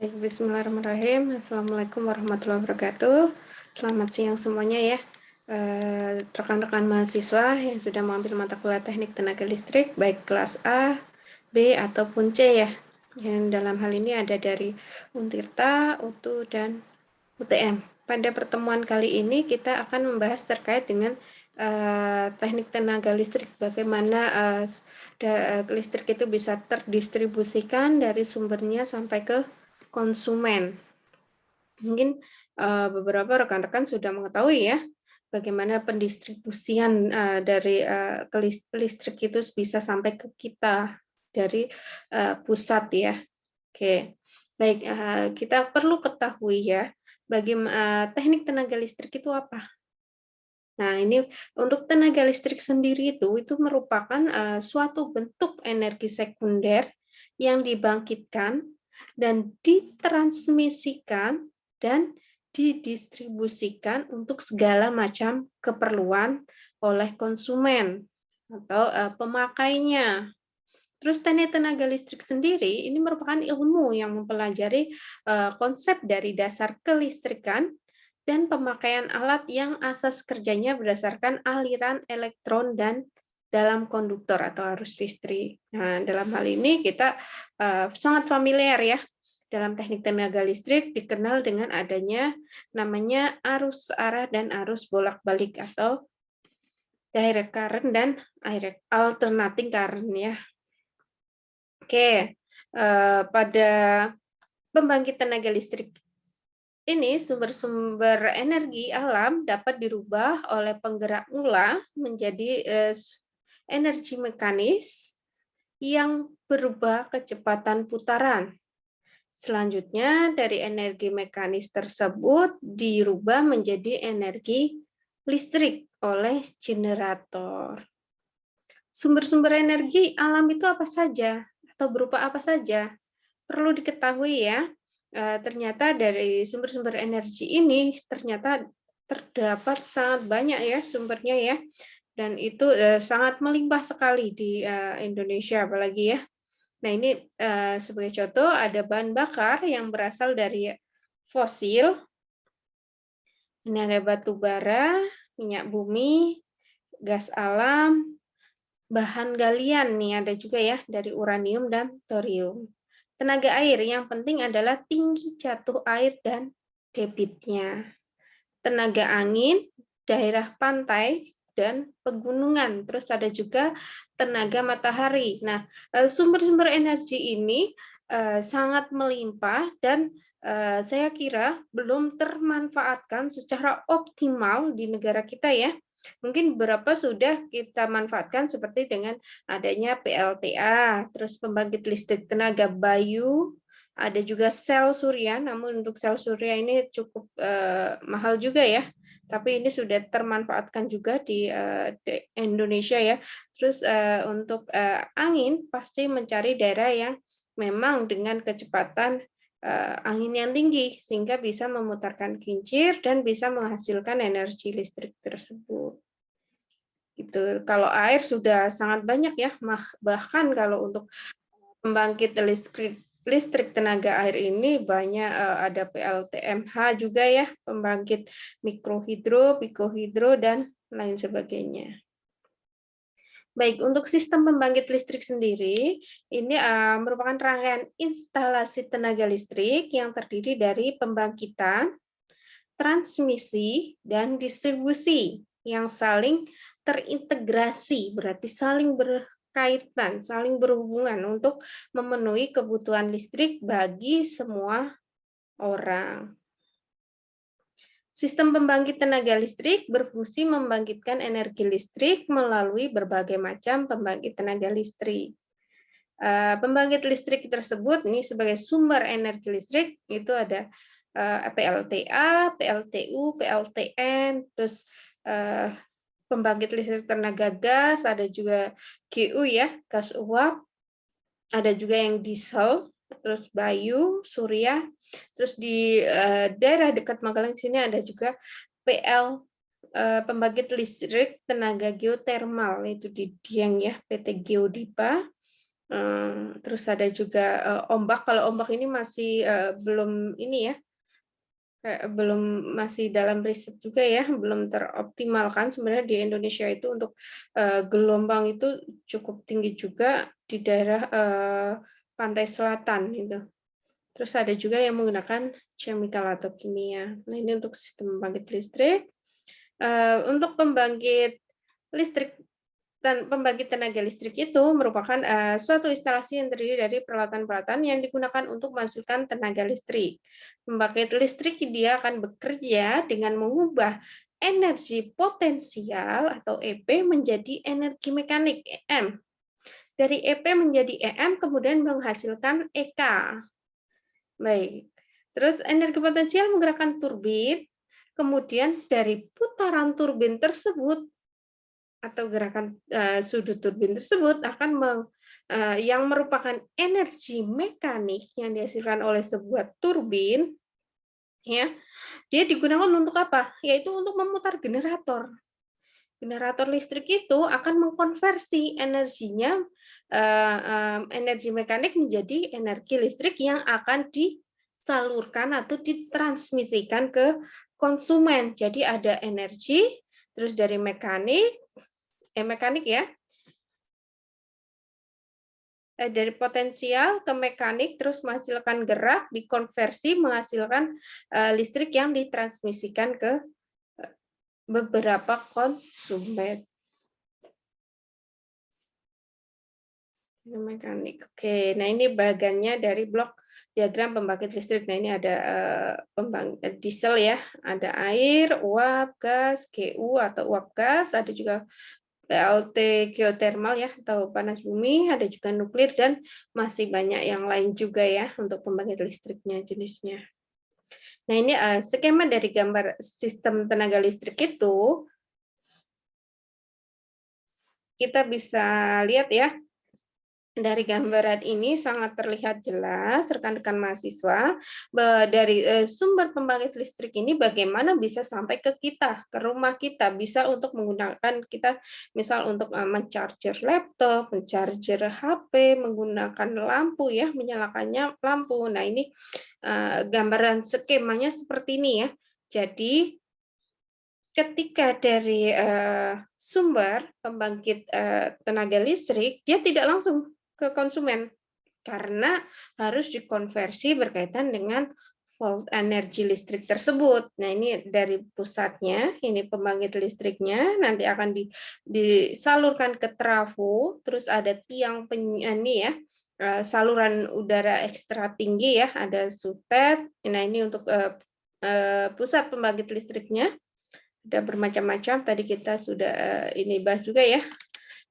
Baik, bismillahirrahmanirrahim. Assalamualaikum warahmatullahi wabarakatuh. Selamat siang semuanya ya. Rekan-rekan mahasiswa yang sudah mengambil mata kuliah teknik tenaga listrik, baik kelas A, B, ataupun C ya. Yang dalam hal ini ada dari Untirta, UTU, dan UTM. Pada pertemuan kali ini kita akan membahas terkait dengan teknik tenaga listrik, bagaimana listrik itu bisa terdistribusikan dari sumbernya sampai ke konsumen. Mungkin beberapa rekan-rekan sudah mengetahui ya, bagaimana pendistribusian dari listrik itu bisa sampai ke kita dari pusat ya. Oke, baik, kita perlu ketahui ya, bagaimana teknik tenaga listrik itu apa. Nah, ini untuk tenaga listrik sendiri itu merupakan suatu bentuk energi sekunder yang dibangkitkan dan ditransmisikan dan didistribusikan untuk segala macam keperluan oleh konsumen atau pemakainya. Terus teknik tenaga listrik sendiri ini merupakan ilmu yang mempelajari konsep dari dasar kelistrikan dan pemakaian alat yang asas kerjanya berdasarkan aliran elektron dan dalam konduktor atau arus listrik. Nah, dalam hal ini kita sangat familiar ya. Dalam teknik tenaga listrik dikenal dengan adanya namanya arus arah dan arus bolak-balik atau direct current dan alternating current ya. Oke, pada pembangkit tenaga listrik ini sumber-sumber energi alam dapat dirubah oleh penggerak ulang menjadi energi mekanis yang berubah kecepatan putaran. Selanjutnya dari energi mekanis tersebut dirubah menjadi energi listrik oleh generator. Sumber-sumber energi alam itu apa saja atau berupa apa saja? Perlu diketahui ya, ternyata dari sumber-sumber energi ini ternyata terdapat sangat banyak ya sumbernya ya, dan itu sangat melimpah sekali di Indonesia apalagi ya. Nah ini sebagai contoh ada bahan bakar yang berasal dari fosil, ini ada batu bara, minyak bumi, gas alam, bahan galian nih ada juga ya dari uranium dan thorium. Tenaga air yang penting adalah tinggi jatuh air dan debitnya. Tenaga angin, daerah pantai dan pegunungan. Terus ada juga tenaga matahari. Nah, sumber-sumber energi ini sangat melimpah dan saya kira belum termanfaatkan secara optimal di negara kita ya. Mungkin beberapa sudah kita manfaatkan seperti dengan adanya PLTA, terus pembangkit listrik tenaga bayu, ada juga sel surya, namun untuk sel surya ini cukup mahal juga ya. Tapi ini sudah termanfaatkan juga di Indonesia ya. Terus untuk angin pasti mencari daerah yang memang dengan kecepatan angin yang tinggi sehingga bisa memutarkan kincir dan bisa menghasilkan energi listrik tersebut. Gitu. Kalau air sudah sangat banyak ya, bahkan kalau untuk pembangkit listrik tenaga air ini banyak ada PLTMH juga ya, pembangkit mikrohidro, pikohidro dan lain sebagainya. Baik, untuk sistem pembangkit listrik sendiri, ini merupakan rangkaian instalasi tenaga listrik yang terdiri dari pembangkitan, transmisi, dan distribusi yang saling terintegrasi, berarti saling berkaitan, saling berhubungan untuk memenuhi kebutuhan listrik bagi semua orang. Sistem pembangkit tenaga listrik berfungsi membangkitkan energi listrik melalui berbagai macam pembangkit tenaga listrik. Pembangkit listrik tersebut ini sebagai sumber energi listrik itu ada PLTA, PLTU, PLTN, terus pembangkit listrik tenaga gas, ada juga GU ya, gas uap, ada juga yang diesel, terus bayu, surya, terus di daerah dekat Magelang sini ada juga PL pembangkit listrik tenaga geotermal itu di Dieng ya, PT Geodipa. Terus ada juga ombak. Kalau ombak ini masih belum ini ya, belum masih dalam riset juga ya, belum teroptimalkan sebenarnya di Indonesia itu untuk gelombang itu cukup tinggi juga di daerah pantai selatan gitu. Terus ada juga yang menggunakan chemical atau kimia. Nah, ini untuk sistem pembangkit listrik. Untuk pembangkit listrik dan pembangkit tenaga listrik itu merupakan suatu instalasi yang terdiri dari peralatan-peralatan yang digunakan untuk menghasilkan tenaga listrik. Pembangkit listrik dia akan bekerja dengan mengubah energi potensial atau EP menjadi energi mekanik EM. Dari EP menjadi EM kemudian menghasilkan EK. Baik. Terus energi potensial menggerakkan turbin, kemudian dari putaran turbin tersebut atau gerakan sudut turbin tersebut akan yang merupakan energi mekanik yang dihasilkan oleh sebuah turbin, ya, dia digunakan untuk apa? Yaitu untuk memutar generator. Generator listrik itu akan mengkonversi energinya energi mekanik menjadi energi listrik yang akan disalurkan atau ditransmisikan ke konsumen. Jadi ada energi, terus dari mekanik ya, dari potensial ke mekanik, terus menghasilkan gerak, dikonversi, menghasilkan listrik yang ditransmisikan ke beberapa konsumen. Mekanik. Oke, nah ini bagannya dari blok diagram pembangkit listrik. Nah ini ada diesel ya, ada air, uap, gas, GU atau uap gas, ada juga PLT geothermal ya atau panas bumi, ada juga nuklir dan masih banyak yang lain juga ya untuk pembangkit listriknya jenisnya. Nah ini skema dari gambar sistem tenaga listrik itu kita bisa lihat ya. Dari gambaran ini sangat terlihat jelas rekan-rekan mahasiswa bahwa dari sumber pembangkit listrik ini bagaimana bisa sampai ke kita, ke rumah kita, bisa untuk menggunakan kita misal untuk mencharger laptop, mencharger HP, menggunakan lampu ya, menyalakannya lampu. Nah, ini gambaran skemanya seperti ini ya. Jadi ketika dari sumber pembangkit tenaga listrik, dia tidak langsung ke konsumen karena harus dikonversi berkaitan dengan volt energi listrik tersebut. Nah, ini dari pusatnya, ini pembangkit listriknya nanti akan disalurkan ke trafo, terus ada tiang ini ya, saluran udara ekstra tinggi ya, ada sutet. Nah, ini untuk pusat pembangkit listriknya. Ada bermacam-macam, tadi kita sudah ini bahas juga ya.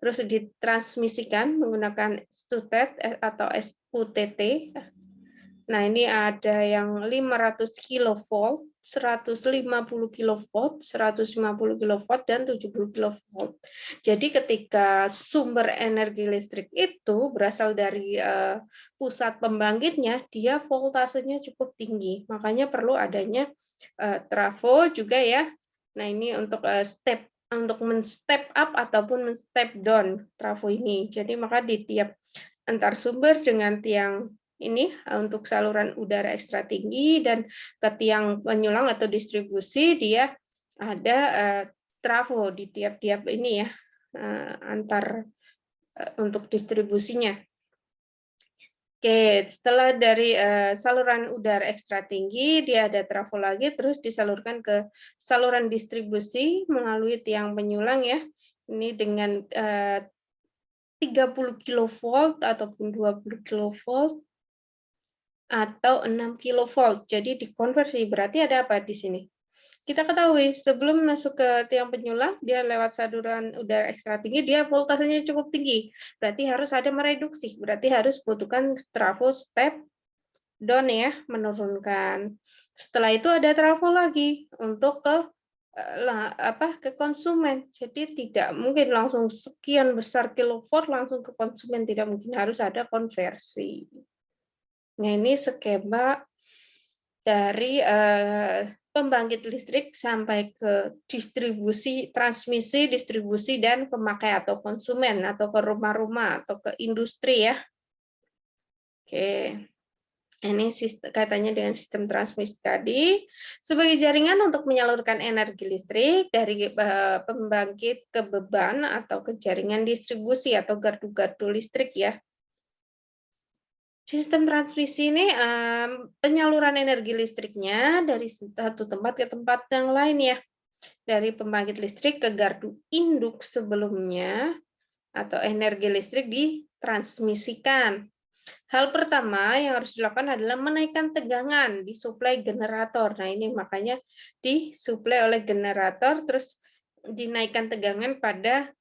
Terus ditransmisikan menggunakan SUTET atau SUTT. Nah, ini ada yang 500 kilovolt, 150 kilovolt, 150 kilovolt, dan 70 kilovolt. Jadi ketika sumber energi listrik itu berasal dari pusat pembangkitnya, dia voltasenya cukup tinggi. Makanya perlu adanya trafo juga ya. Nah, ini untuk untuk men-step up ataupun men-step down trafo ini. Jadi maka di tiap antar sumber dengan tiang ini untuk saluran udara ekstra tinggi dan ke tiang penyulang atau distribusi dia ada trafo di tiap-tiap ini ya antar untuk distribusinya. Oke, setelah dari saluran udara ekstra tinggi, dia ada trafo lagi, terus disalurkan ke saluran distribusi melalui tiang penyulang ya. Ini dengan 30 kilovolt ataupun 20 kilovolt atau 6 kilovolt. Jadi dikonversi, berarti ada apa di sini? Kita ketahui sebelum masuk ke tiang penyulang, dia lewat saluran udara ekstra tinggi, dia voltasenya cukup tinggi. Berarti harus ada mereduksi, berarti harus butuhkan trafo step down ya, menurunkan. Setelah itu ada trafo lagi untuk ke konsumen. Jadi tidak mungkin langsung sekian besar kilowatt langsung ke konsumen, tidak mungkin, harus ada konversi. Nah, ini skema dari pembangkit listrik sampai ke distribusi, transmisi, distribusi, dan pemakai atau konsumen, atau ke rumah-rumah, atau ke industri ya. Oke. Ini kaitannya dengan sistem transmisi tadi, sebagai jaringan untuk menyalurkan energi listrik dari pembangkit ke beban atau ke jaringan distribusi atau gardu-gardu listrik ya. Sistem transmisi ini penyaluran energi listriknya dari satu tempat ke tempat yang lain ya. Dari pembangkit listrik ke gardu induk sebelumnya atau energi listrik ditransmisikan. Hal pertama yang harus dilakukan adalah menaikkan tegangan di suplai generator. Nah, ini makanya disuplai oleh generator, terus dinaikkan tegangan pada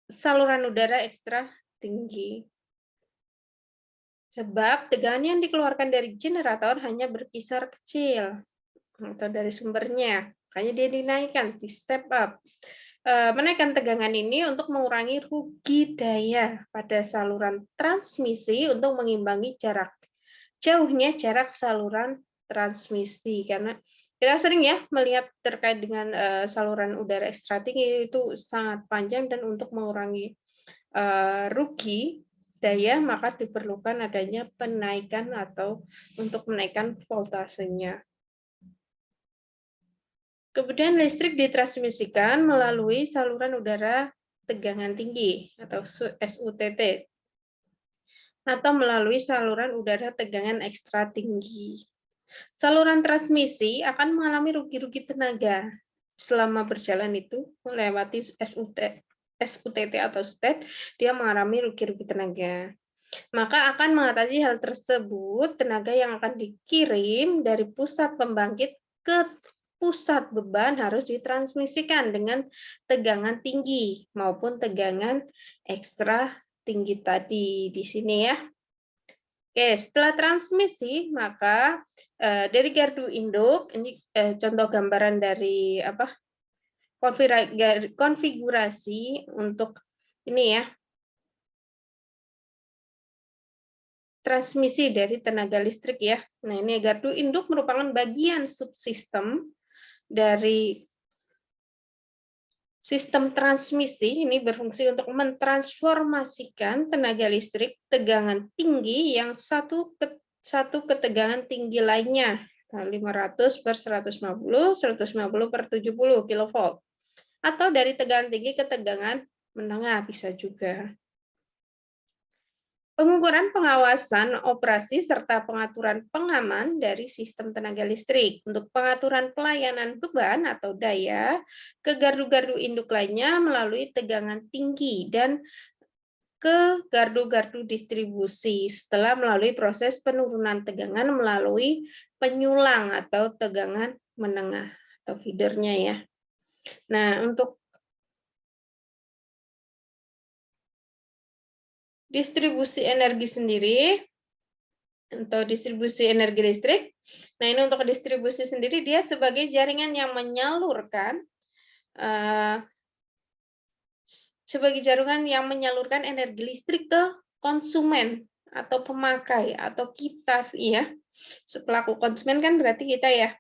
saluran udara ekstra tinggi. Sebab tegangan yang dikeluarkan dari generator hanya berkisar kecil atau dari sumbernya. Makanya dia dinaikkan, di step up. Menaikkan tegangan ini untuk mengurangi rugi daya pada saluran transmisi untuk mengimbangi jauhnya jarak saluran transmisi. Karena kita sering ya melihat terkait dengan saluran udara ekstra tinggi itu sangat panjang, dan untuk mengurangi rugi daya maka diperlukan adanya penaikan atau untuk menaikkan voltasenya. Kemudian listrik ditransmisikan melalui saluran udara tegangan tinggi atau SUTT, atau melalui saluran udara tegangan ekstra tinggi. Saluran transmisi akan mengalami rugi-rugi tenaga selama berjalan itu melewati SUTT atau SUTT, dia mengalami rugi-rugi tenaga. Maka akan mengatasi hal tersebut, tenaga yang akan dikirim dari pusat pembangkit ke pusat beban harus ditransmisikan dengan tegangan tinggi maupun tegangan ekstra tinggi tadi di sini ya. Oke, setelah transmisi maka dari gardu induk, ini contoh gambaran dari konfigurasi untuk ini ya, transmisi dari tenaga listrik ya. Nah, ini gardu induk merupakan bagian subsistem dari sistem transmisi. Ini berfungsi untuk mentransformasikan tenaga listrik tegangan tinggi yang satu ke tegangan tinggi lainnya. 500 per 150, 150 per 70 kilovolt. Atau dari tegangan tinggi ke tegangan menengah bisa juga. Pengukuran pengawasan operasi serta pengaturan pengaman dari sistem tenaga listrik. Untuk pengaturan pelayanan beban atau daya ke gardu-gardu induk lainnya melalui tegangan tinggi dan ke gardu-gardu distribusi setelah melalui proses penurunan tegangan melalui penyulang atau tegangan menengah atau feedernya ya. Nah, untuk distribusi energi sendiri atau distribusi energi listrik. Nah, ini untuk distribusi sendiri dia sebagai jaringan yang menyalurkan energi listrik ke konsumen atau pemakai atau kita sih ya. Pelaku konsumen kan berarti kita ya.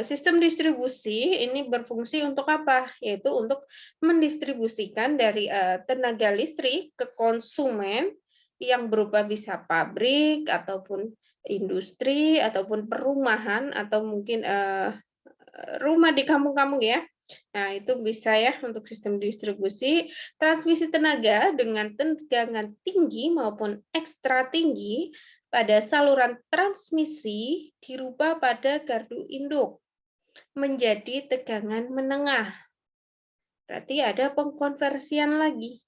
Sistem distribusi ini berfungsi untuk apa? Yaitu untuk mendistribusikan dari tenaga listrik ke konsumen yang berupa bisa pabrik ataupun industri ataupun perumahan atau mungkin rumah di kampung-kampung ya. Nah, itu bisa ya untuk sistem distribusi. Transmisi tenaga dengan tegangan tinggi maupun ekstra tinggi pada saluran transmisi dirubah pada gardu induk menjadi tegangan menengah. Berarti ada pengkonversian lagi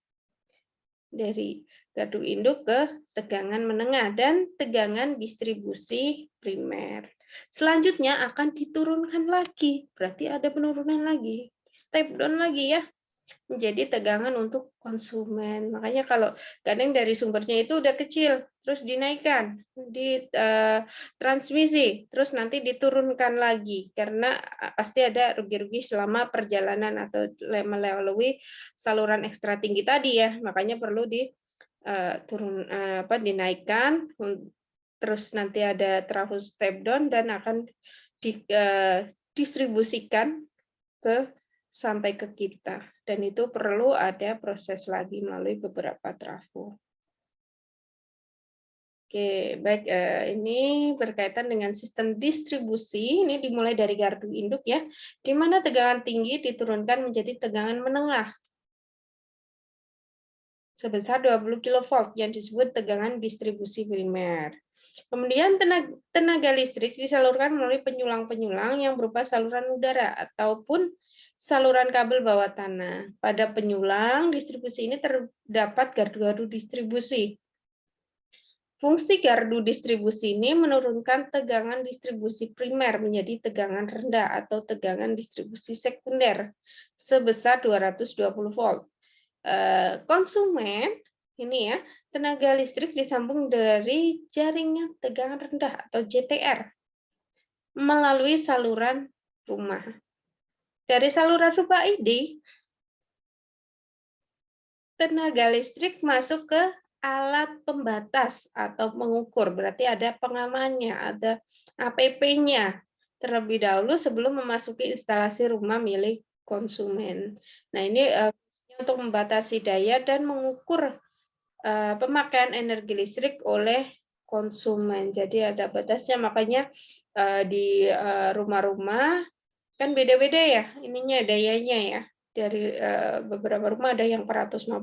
dari gardu induk ke tegangan menengah dan tegangan distribusi primer. Selanjutnya akan diturunkan lagi, berarti ada penurunan lagi, step down lagi ya, menjadi tegangan untuk konsumen. Makanya kalau kadang dari sumbernya itu udah kecil, terus dinaikkan di transmisi, terus nanti diturunkan lagi karena pasti ada rugi-rugi selama perjalanan atau melalui saluran ekstra tinggi tadi ya. Makanya perlu dinaikkan, terus nanti ada trafo step down dan akan didistribusikan sampai ke kita, dan itu perlu ada proses lagi melalui beberapa trafo. Oke, baik. Ini berkaitan dengan sistem distribusi. Ini dimulai dari gardu induk ya, di mana tegangan tinggi diturunkan menjadi tegangan menengah sebesar 20 kilovolt yang disebut tegangan distribusi primer. Kemudian tenaga listrik disalurkan melalui penyulang-penyulang yang berupa saluran udara ataupun saluran kabel bawah tanah. Pada penyulang distribusi ini terdapat gardu-gardu distribusi. Fungsi gardu distribusi ini menurunkan tegangan distribusi primer menjadi tegangan rendah atau tegangan distribusi sekunder sebesar 220 volt. Konsumen ini ya, tenaga listrik disambung dari jaringan tegangan rendah atau JTR melalui saluran rumah. Dari saluran rumah ini, tenaga listrik masuk ke alat pembatas atau pengukur, berarti ada pengamannya, ada APP-nya terlebih dahulu sebelum memasuki instalasi rumah milik konsumen. Nah, ini untuk membatasi daya dan mengukur pemakaian energi listrik oleh konsumen. Jadi ada batasnya, makanya di rumah-rumah kan beda-beda ya ininya dayanya ya. Dari beberapa rumah ada yang 450,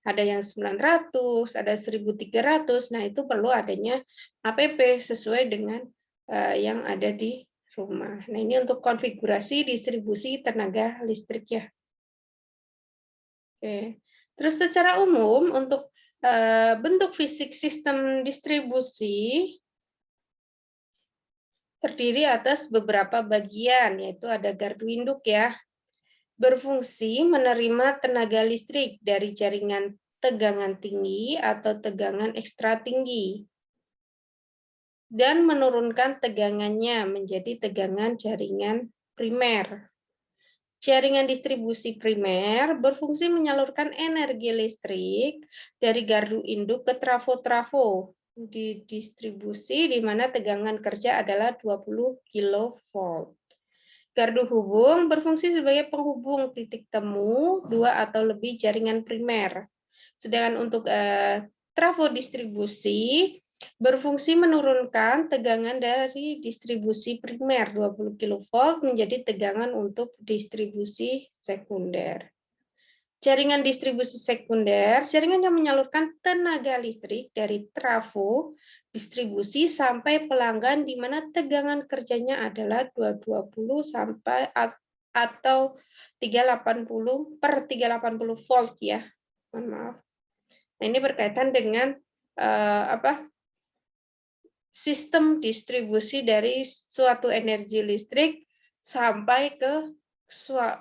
ada yang 900, ada 1300. Nah, itu perlu adanya APP sesuai dengan yang ada di rumah. Nah, ini untuk konfigurasi distribusi tenaga listrik ya. Oke. Terus secara umum untuk bentuk fisik sistem distribusi terdiri atas beberapa bagian, yaitu ada gardu induk ya, berfungsi menerima tenaga listrik dari jaringan tegangan tinggi atau tegangan ekstra tinggi dan menurunkan tegangannya menjadi tegangan jaringan primer. Jaringan distribusi primer berfungsi menyalurkan energi listrik dari gardu induk ke trafo-trafo di distribusi di mana tegangan kerja adalah 20 kV. Gardu hubung berfungsi sebagai penghubung titik temu dua atau lebih jaringan primer. Sedangkan untuk trafo distribusi berfungsi menurunkan tegangan dari distribusi primer 20 kV menjadi tegangan untuk distribusi sekunder. Jaringan distribusi sekunder, jaringan yang menyalurkan tenaga listrik dari trafo distribusi sampai pelanggan di mana tegangan kerjanya adalah 220 sampai atau 380 per 380 volt ya. Mohon maaf. Nah, ini berkaitan dengan sistem distribusi dari suatu energi listrik sampai ke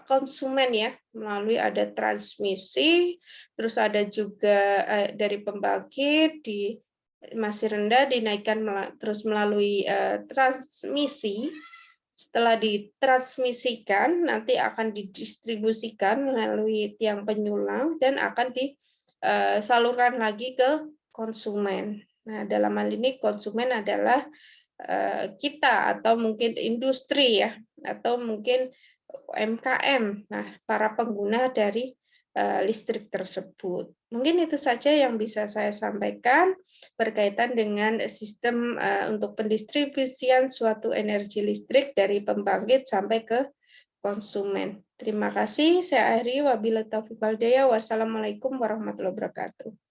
konsumen ya, melalui ada transmisi, terus ada juga dari pembangkit di masih rendah dinaikkan terus melalui transmisi. Setelah ditransmisikan nanti akan didistribusikan melalui tiang penyulang dan akan disalurkan lagi ke konsumen. Nah, dalam hal ini konsumen adalah kita atau mungkin industri ya, atau mungkin UMKM. Nah, para pengguna dari listrik tersebut. Mungkin itu saja yang bisa saya sampaikan berkaitan dengan sistem untuk pendistribusian suatu energi listrik dari pembangkit sampai ke konsumen. Terima kasih. Saya akhiri. Wabillahi taufiq wal hidayah. Wassalamualaikum warahmatullahi wabarakatuh.